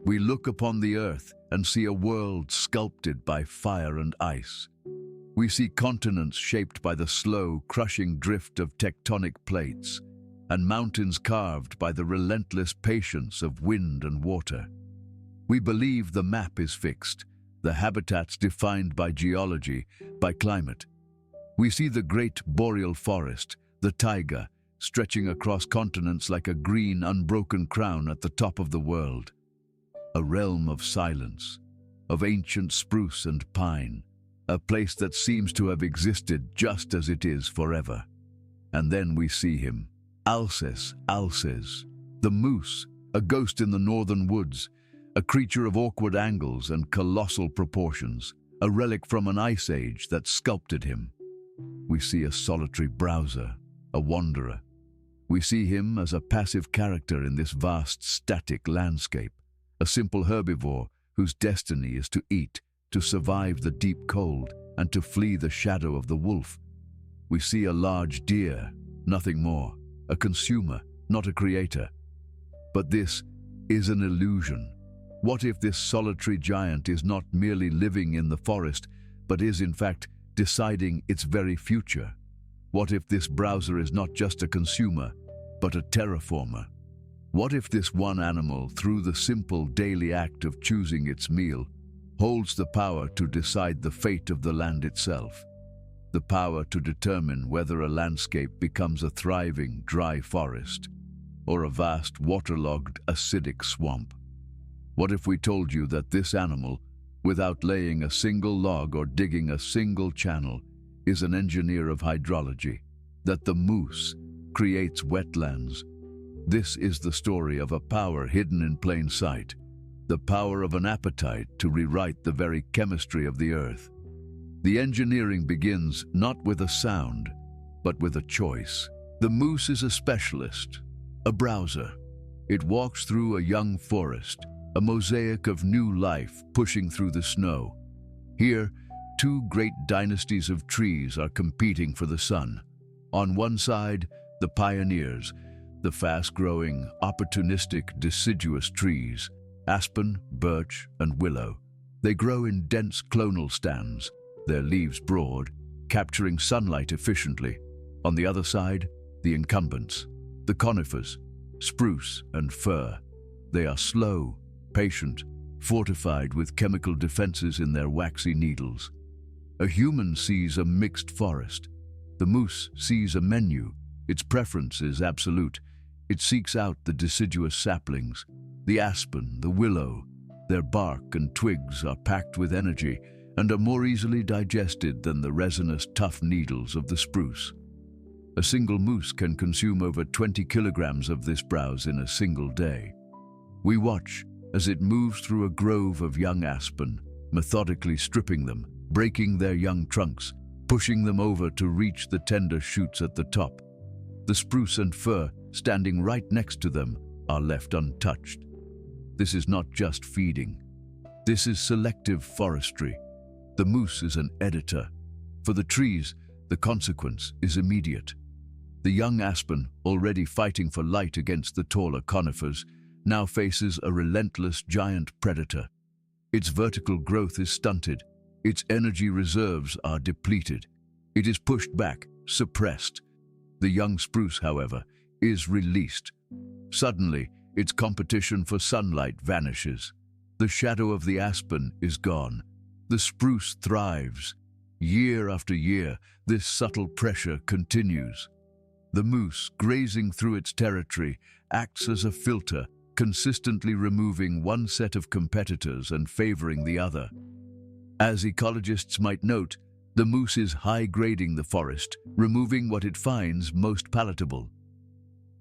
We look upon the earth and see a world sculpted by fire and ice. We see continents shaped by the slow, crushing drift of tectonic plates, and mountains carved by the relentless patience of wind and water. We believe the map is fixed, the habitats defined by geology, by climate. We see the great boreal forest, the taiga, stretching across continents like a green, unbroken crown at the top of the world. A realm of silence, of ancient spruce and pine, a place that seems to have existed just as it is forever. And then we see him, Alces, the moose, a ghost in the northern woods, a creature of awkward angles and colossal proportions, a relic from an ice age that sculpted him. We see a solitary browser, a wanderer. We see him as a passive character in this vast static landscape, a simple herbivore whose destiny is to eat, to survive the deep cold, and to flee the shadow of the wolf. We see a large deer, nothing more, a consumer, not a creator. But this is an illusion. What if this solitary giant is not merely living in the forest, but is in fact deciding its very future? What if this browser is not just a consumer, but a terraformer? What if this one animal, through the simple daily act of choosing its meal, holds the power to decide the fate of the land itself? The power to determine whether a landscape becomes a thriving, dry forest or a vast, waterlogged, acidic swamp? What if we told you that this animal, without laying a single log or digging a single channel, is an engineer of hydrology, that the moose creates wetlands? This is the story of a power hidden in plain sight, the power of an appetite to rewrite the very chemistry of the earth. The engineering begins not with a sound, but with a choice. The moose is a specialist, a browser. It walks through a young forest, a mosaic of new life pushing through the snow. Here, two great dynasties of trees are competing for the sun. On one side, the pioneers, the fast-growing, opportunistic deciduous trees, aspen, birch, and willow. They grow in dense clonal stands, their leaves broad, capturing sunlight efficiently. On the other side, the incumbents, the conifers, spruce and fir. They are slow, patient, fortified with chemical defenses in their waxy needles. A human sees a mixed forest. The moose sees a menu. Its preference is absolute. It seeks out the deciduous saplings, the aspen, the willow. Their bark and twigs are packed with energy and are more easily digested than the resinous, tough needles of the spruce. A single moose can consume over 20 kilograms of this browse in a single day. We watch as it moves through a grove of young aspen, methodically stripping them, breaking their young trunks, pushing them over to reach the tender shoots at the top. The spruce and fir, standing right next to them, are left untouched. This is not just feeding. This is selective forestry. The moose is an editor. For the trees, the consequence is immediate. The young aspen, already fighting for light against the taller conifers, now faces a relentless giant predator. Its vertical growth is stunted. Its energy reserves are depleted. It is pushed back, suppressed. The young spruce, however, is released. Suddenly, its competition for sunlight vanishes. The shadow of the aspen is gone. The spruce thrives. Year after year, this subtle pressure continues. The moose, grazing through its territory, acts as a filter, consistently removing one set of competitors and favoring the other. As ecologists might note, the moose is high-grading the forest, removing what it finds most palatable.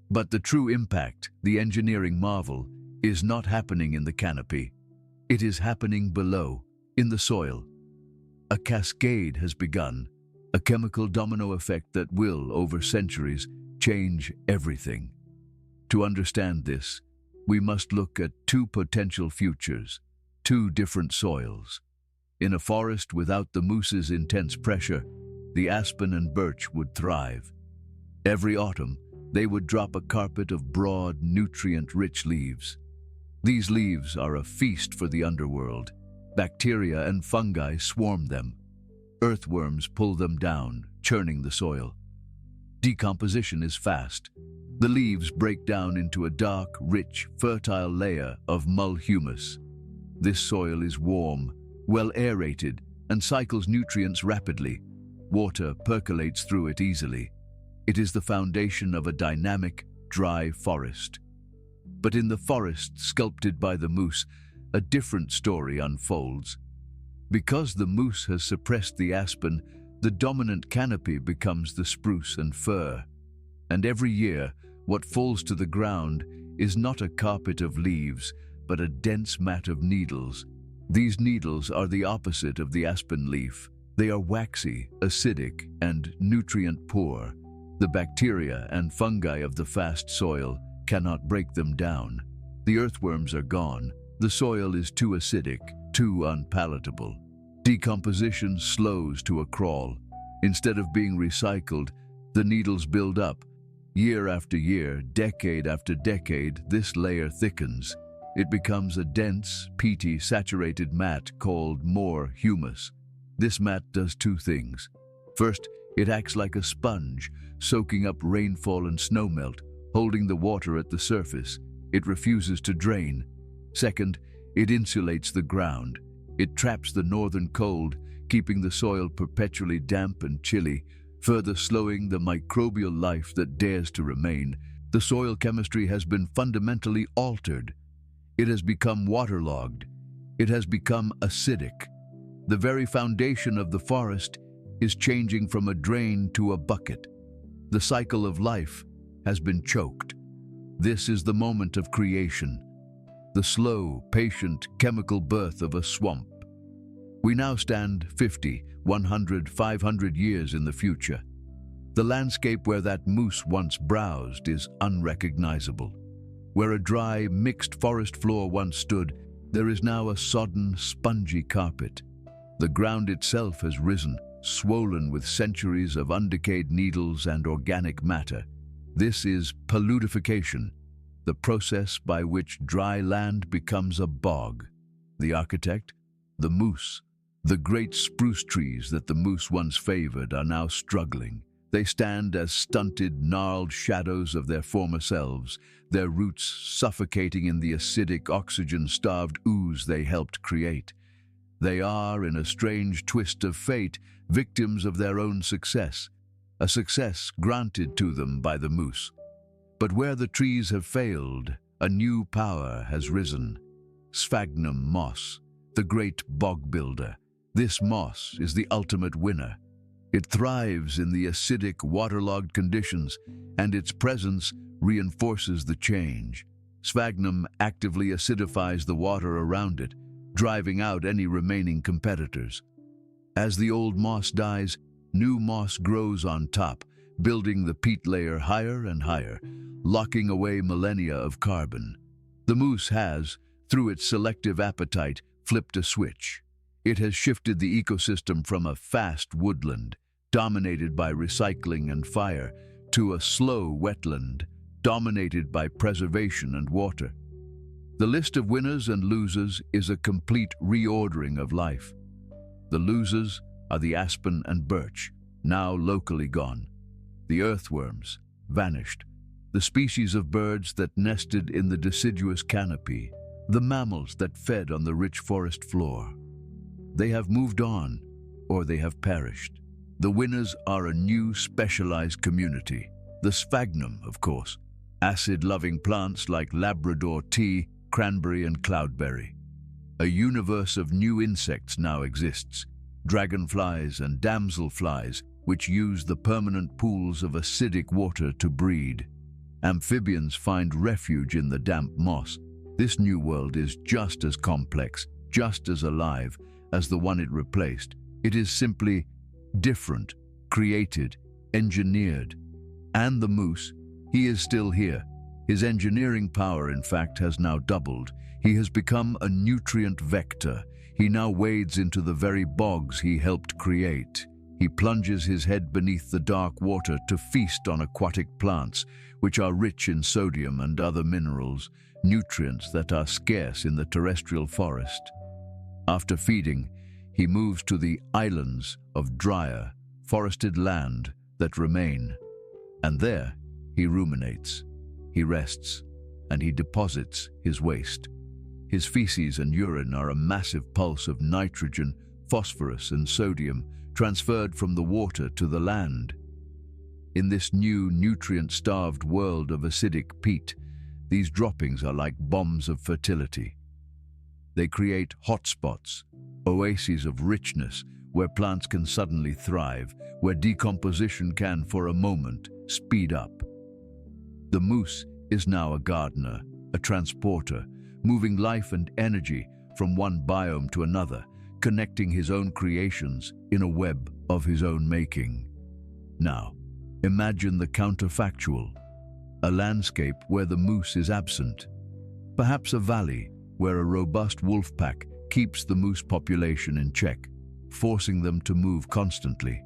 But the true impact, the engineering marvel, is not happening in the canopy. It is happening below, in the soil. A cascade has begun, a chemical domino effect that will, over centuries, change everything. To understand this, we must look at two potential futures, two different soils. In a forest without the moose's intense pressure, the aspen and birch would thrive. Every autumn, they would drop a carpet of broad, nutrient-rich leaves. These leaves are a feast for the underworld. Bacteria and fungi swarm them. Earthworms pull them down, churning the soil. Decomposition is fast. The leaves break down into a dark, rich, fertile layer of mull humus. This soil is warm, well aerated, and cycles nutrients rapidly. Water percolates through it easily. It is the foundation of a dynamic, dry forest. But in the forest sculpted by the moose, a different story unfolds. Because the moose has suppressed the aspen, the dominant canopy becomes the spruce and fir. And every year, what falls to the ground is not a carpet of leaves, but a dense mat of needles. These needles are the opposite of the aspen leaf. They are waxy, acidic, and nutrient-poor. The bacteria and fungi of the fast soil cannot break them down. The earthworms are gone. The soil is too acidic, too unpalatable. Decomposition slows to a crawl. Instead of being recycled, the needles build up. Year after year, decade after decade, this layer thickens. It becomes a dense, peaty, saturated mat called more humus. This mat does two things. First, it acts like a sponge, soaking up rainfall and snowmelt, holding the water at the surface. It refuses to drain. Second, it insulates the ground. It traps the northern cold, keeping the soil perpetually damp and chilly, further slowing the microbial life that dares to remain. The soil chemistry has been fundamentally altered. It has become waterlogged. It has become acidic. The very foundation of the forest is changing from a drain to a bucket. The cycle of life has been choked. This is the moment of creation, the slow, patient, chemical birth of a swamp. We now stand 50, 100, 500 years in the future. The landscape where that moose once browsed is unrecognizable. Where a dry, mixed forest floor once stood, there is now a sodden, spongy carpet. The ground itself has risen, swollen with centuries of undecayed needles and organic matter. This is paludification, the process by which dry land becomes a bog. The architect, the moose. The great spruce trees that the moose once favored are now struggling. They stand as stunted, gnarled shadows of their former selves, their roots suffocating in the acidic, oxygen-starved ooze they helped create. They are, in a strange twist of fate, victims of their own success, a success granted to them by the moose. But where the trees have failed, a new power has risen. Sphagnum moss, the great bog builder. This moss is the ultimate winner. It thrives in the acidic, waterlogged conditions, and its presence reinforces the change. Sphagnum actively acidifies the water around it, driving out any remaining competitors. As the old moss dies, new moss grows on top, building the peat layer higher and higher, locking away millennia of carbon. The moose has, through its selective appetite, flipped a switch. It has shifted the ecosystem from a fast woodland, dominated by recycling and fire, to a slow wetland, dominated by preservation and water. The list of winners and losers is a complete reordering of life. The losers are the aspen and birch, now locally gone. The earthworms, vanished. The species of birds that nested in the deciduous canopy, the mammals that fed on the rich forest floor. They have moved on, or they have perished. The winners are a new specialized community. The sphagnum, of course. Acid-loving plants like Labrador tea, cranberry and cloudberry. A universe of new insects now exists. Dragonflies and damselflies, which use the permanent pools of acidic water to breed. Amphibians find refuge in the damp moss. This new world is just as complex, just as alive, as the one it replaced. It is simply different, created, engineered. And the moose, he is still here. His engineering power, in fact, has now doubled. He has become a nutrient vector. He now wades into the very bogs he helped create. He plunges his head beneath the dark water to feast on aquatic plants, which are rich in sodium and other minerals, nutrients that are scarce in the terrestrial forest. After feeding, he moves to the islands of drier, forested land that remain. And there, he ruminates, he rests, and he deposits his waste. His feces and urine are a massive pulse of nitrogen, phosphorus, and sodium transferred from the water to the land. In this new nutrient-starved world of acidic peat, these droppings are like bombs of fertility. They create hotspots, oases of richness where plants can suddenly thrive, where decomposition can, for a moment, speed up. The moose is now a gardener, a transporter, moving life and energy from one biome to another, connecting his own creations in a web of his own making. Now, imagine the counterfactual, a landscape where the moose is absent, perhaps a valley where a robust wolf pack keeps the moose population in check, forcing them to move constantly,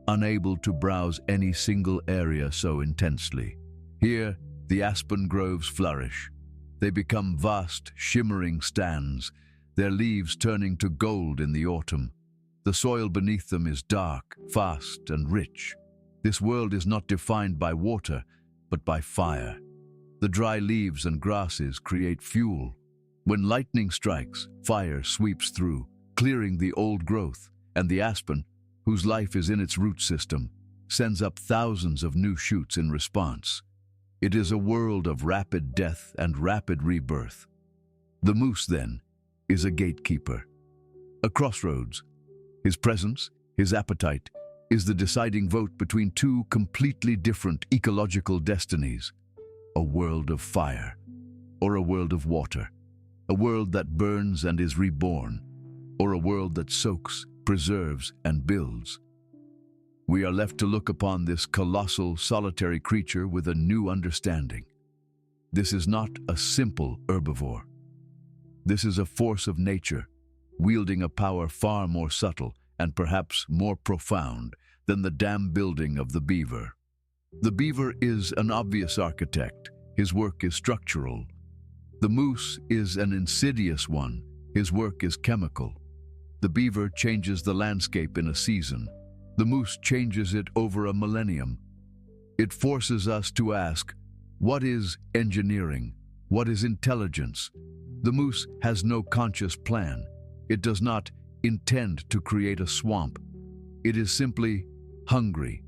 unable to browse any single area so intensely. Here, the aspen groves flourish. They become vast, shimmering stands, their leaves turning to gold in the autumn. The soil beneath them is dark, fast, and rich. This world is not defined by water, but by fire. The dry leaves and grasses create fuel. When lightning strikes, fire sweeps through, clearing the old growth, and the aspen, whose life is in its root system, sends up thousands of new shoots in response. It is a world of rapid death and rapid rebirth. The moose, then, is a gatekeeper, a crossroads. His presence, his appetite, is the deciding vote between two completely different ecological destinies: a world of fire or a world of water, a world that burns and is reborn, or a world that soaks, preserves, and builds. We are left to look upon this colossal, solitary creature with a new understanding. This is not a simple herbivore. This is a force of nature, wielding a power far more subtle and perhaps more profound than the dam building of the beaver. The beaver is an obvious architect. His work is structural. The moose is an insidious one. His work is chemical. The beaver changes the landscape in a season. The moose changes it over a millennium. It forces us to ask, what is engineering? What is intelligence? The moose has no conscious plan. It does not intend to create a swamp. It is simply hungry.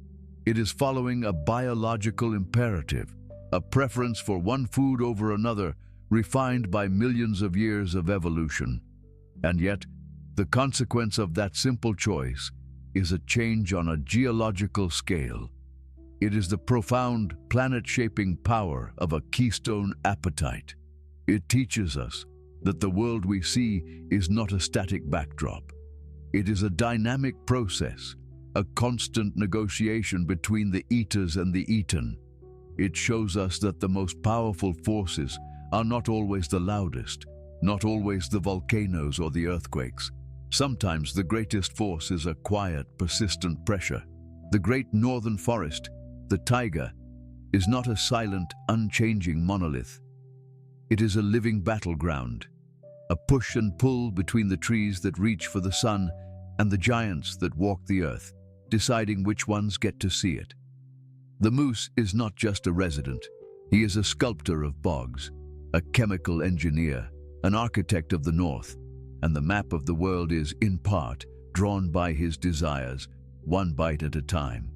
It is following a biological imperative, a preference for one food over another, refined by millions of years of evolution. And yet, the consequence of that simple choice is a change on a geological scale. It is the profound, planet-shaping power of a keystone appetite. It teaches us that the world we see is not a static backdrop. It is a dynamic process, a constant negotiation between the eaters and the eaten. It shows us that the most powerful forces are not always the loudest, not always the volcanoes or the earthquakes. Sometimes the greatest force is a quiet, persistent pressure. The great northern forest, the taiga, is not a silent, unchanging monolith. It is a living battleground, a push and pull between the trees that reach for the sun and the giants that walk the earth, deciding which ones get to see it. The moose is not just a resident. He is a sculptor of bogs, a chemical engineer, an architect of the north, and the map of the world is, in part, drawn by his desires, one bite at a time.